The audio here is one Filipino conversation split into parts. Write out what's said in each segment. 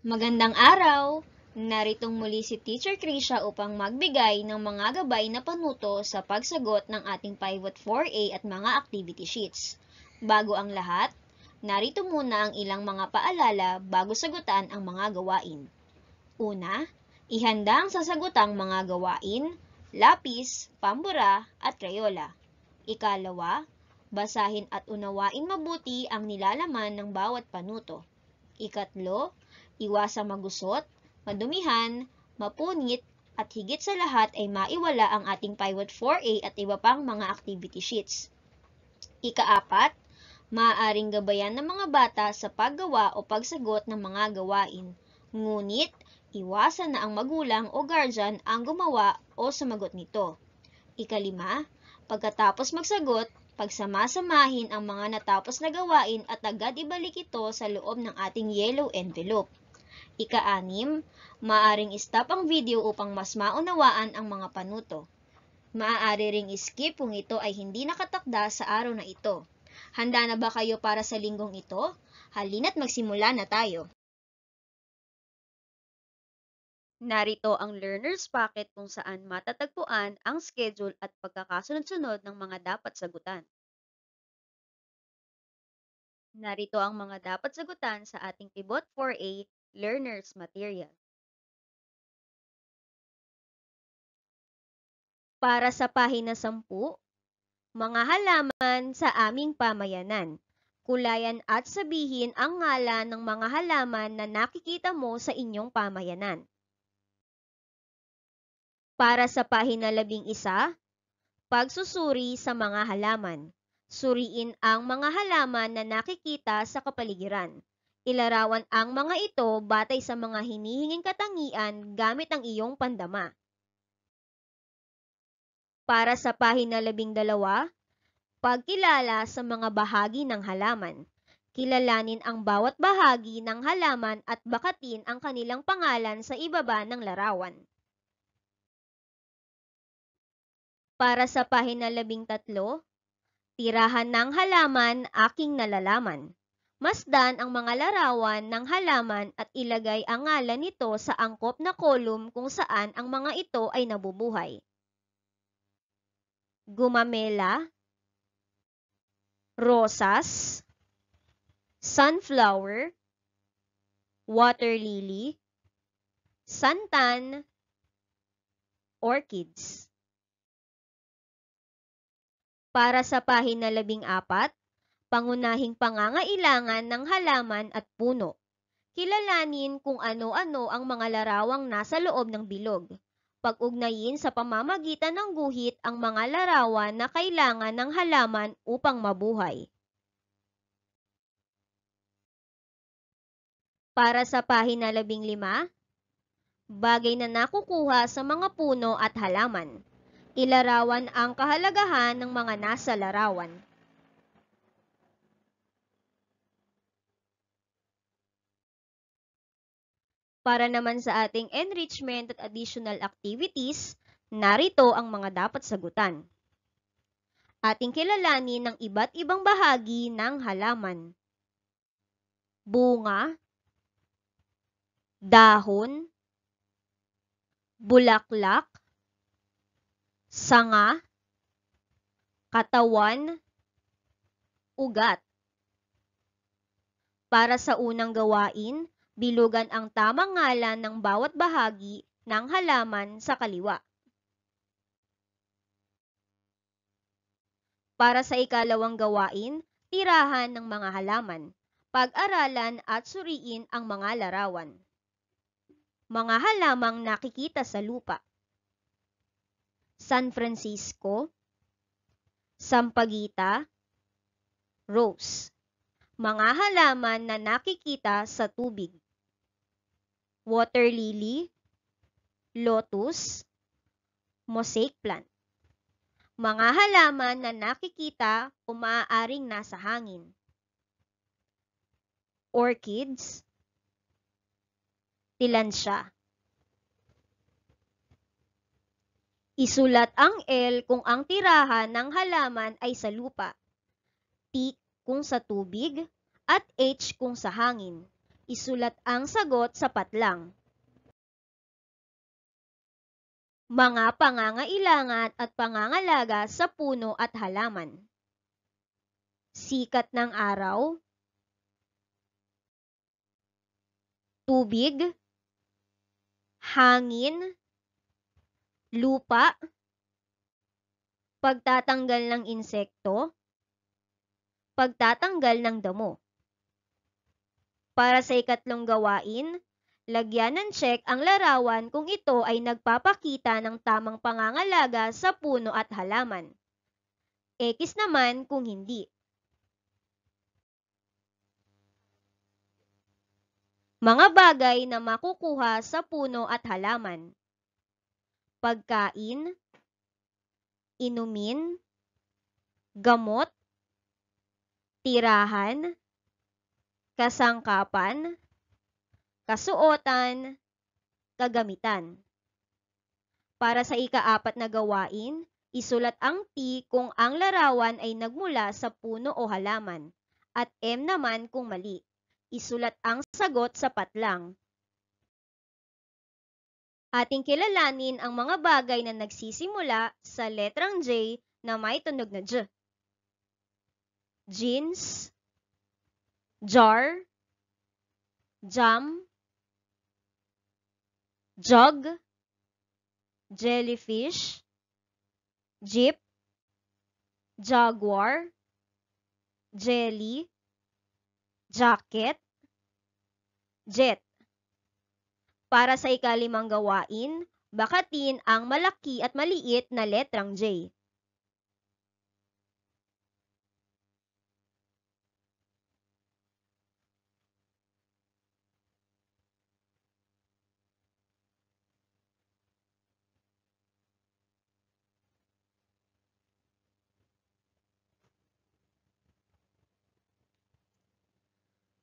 Magandang araw! Naritong muli si Teacher Krisha upang magbigay ng mga gabay na panuto sa pagsagot ng ating Pivot 4A at mga activity sheets. Bago ang lahat, narito muna ang ilang mga paalala bago sagutan ang mga gawain. Una, ihanda ang sasagutang mga gawain, lapis, pambura at krayola. Ikalawa, basahin at unawain mabuti ang nilalaman ng bawat panuto. Ikatlo, iwasang magusot, madumihan, mapunit, at higit sa lahat ay maiwala ang ating Pivot 4A at iba pang mga activity sheets. Ikaapat, maaaring gabayan ng mga bata sa paggawa o pagsagot ng mga gawain. Ngunit, iwasan na ang magulang o guardian ang gumawa o sumagot nito. Ikalima, pagkatapos magsagot, pagsamasamahin ang mga natapos na gawain at agad ibalik ito sa loob ng ating yellow envelope. Ika-6, maaaring stop ang video upang mas maunawaan ang mga panuto. Maaari ring skip kung ito ay hindi nakatakda sa araw na ito. Handa na ba kayo para sa linggong ito? Halina't magsimula na tayo. Narito ang learner's packet kung saan matatagpuan ang schedule at pagkakasunod-sunod ng mga dapat sagutan. Narito ang mga dapat sagutan sa ating Pivot 4A Learner's Material. Para sa pahina 10, mga halaman sa aming pamayanan. Kulayan at sabihin ang ngalan ng mga halaman na nakikita mo sa inyong pamayanan. Para sa pahina 11, pagsusuri sa mga halaman. Suriin ang mga halaman na nakikita sa kapaligiran. Ilarawan ang mga ito batay sa mga hinihinging katangian gamit ang iyong pandama. Para sa pahina 12, pagkilala sa mga bahagi ng halaman. Kilalanin ang bawat bahagi ng halaman at bakatin ang kanilang pangalan sa ibaba ng larawan. Para sa pahina 13, tirahan ng halaman aking nalalaman. Masdan ang mga larawan ng halaman at ilagay ang ngalan nito sa angkop na kolum kung saan ang mga ito ay nabubuhay. Gumamela, rosas, sunflower, water lily, santan, orchids. Para sa pahina 14, pangunahing pangangailangan ng halaman at puno. Kilalanin kung ano-ano ang mga larawang nasa loob ng bilog. Pag-ugnayin sa pamamagitan ng guhit ang mga larawan na kailangan ng halaman upang mabuhay. Para sa pahina 15, bagay na nakukuha sa mga puno at halaman. Ilarawan ang kahalagahan ng mga nasa larawan. Para naman sa ating enrichment at additional activities, narito ang mga dapat sagutan. Ating kilalanin ng iba't ibang bahagi ng halaman. Bunga, dahon, bulaklak, sanga, katawan, ugat. Para sa unang gawain, bilugan ang tamang ngalan ng bawat bahagi ng halaman sa kaliwa. Para sa ikalawang gawain, tirahan ng mga halaman. Pag-aralan at suriin ang mga larawan. Mga halamang nakikita sa lupa. San Francisco, sampagita, rose. Mga halaman na nakikita sa tubig. Water lily, lotus, mosaic plant. Mga halaman na nakikita o maaaring nasa hangin. Orchids, tilansya. Isulat ang L kung ang tirahan ng halaman ay sa lupa, T kung sa tubig, at H kung sa hangin. Isulat ang sagot sa patlang. Mga pangangailangan at pangangalaga sa puno at halaman. Sikat ng araw, tubig, hangin, lupa, pagtatanggal ng insekto, pagtatanggal ng damo. Para sa ikatlong gawain, lagyan ng check ang larawan kung ito ay nagpapakita ng tamang pangangalaga sa puno at halaman. X naman kung hindi. Mga bagay na makukuha sa puno at halaman. Pagkain, inumin, gamot, tirahan, kasangkapan, kasuotan, kagamitan. Para sa ika-4 na gawain, isulat ang T kung ang larawan ay nagmula sa puno o halaman, at M naman kung mali. Isulat ang sagot sa patlang. Ating kilalanin ang mga bagay na nagsisimula sa letrang J na may tunog na J. Jeans, jar, jam, jug, jellyfish, jeep, jaguar, jelly, jacket, jet. Para sa ika-5 gawain, bakatin ang malaki at maliit na letrang J.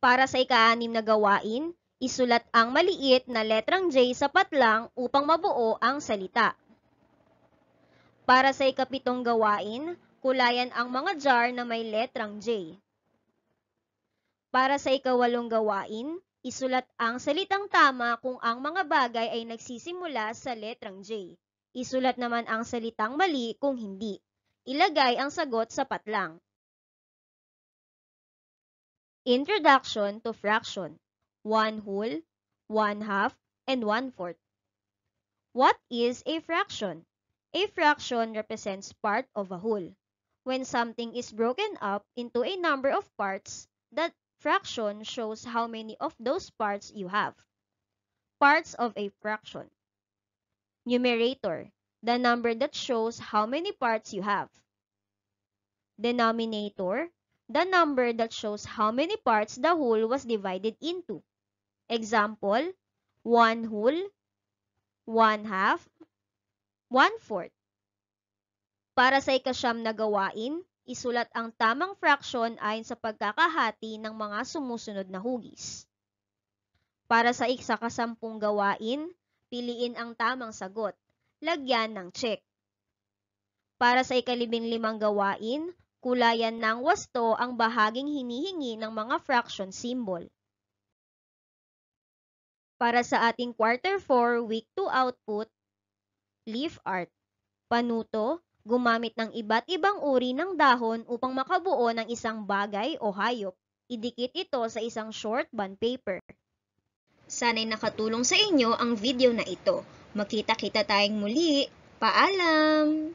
Para sa ika-6 na gawain, isulat ang maliit na letrang J sa patlang upang mabuo ang salita. Para sa ika-7 gawain, kulayan ang mga jar na may letrang J. Para sa ika-8 gawain, isulat ang salitang tama kung ang mga bagay ay nagsisimula sa letrang J. Isulat naman ang salitang mali kung hindi. Ilagay ang sagot sa patlang. Introduction to fraction. 1 whole, 1/2, and 1/4. What is a fraction? A fraction represents part of a whole. When something is broken up into a number of parts, that fraction shows how many of those parts you have. Parts of a fraction. Numerator, the number that shows how many parts you have. Denominator, the number that shows how many parts the whole was divided into. Example, 1 whole, 1/2, 1/4. Para sa ika-9 na gawain, isulat ang tamang fraction ayon sa pagkakahati ng mga sumusunod na hugis. Para sa ika-10 gawain, piliin ang tamang sagot. Lagyan ng check. Para sa ika-15 gawain, kulayan ng wasto ang bahaging hinihingi ng mga fraction symbol. Para sa ating Quarter 4 Week 2 output, leaf art. Panuto, gumamit ng iba't ibang uri ng dahon upang makabuo ng isang bagay o hayop. Idikit ito sa isang short bond paper. Sana'y nakatulong sa inyo ang video na ito. Magkita-kita tayong muli. Paalam!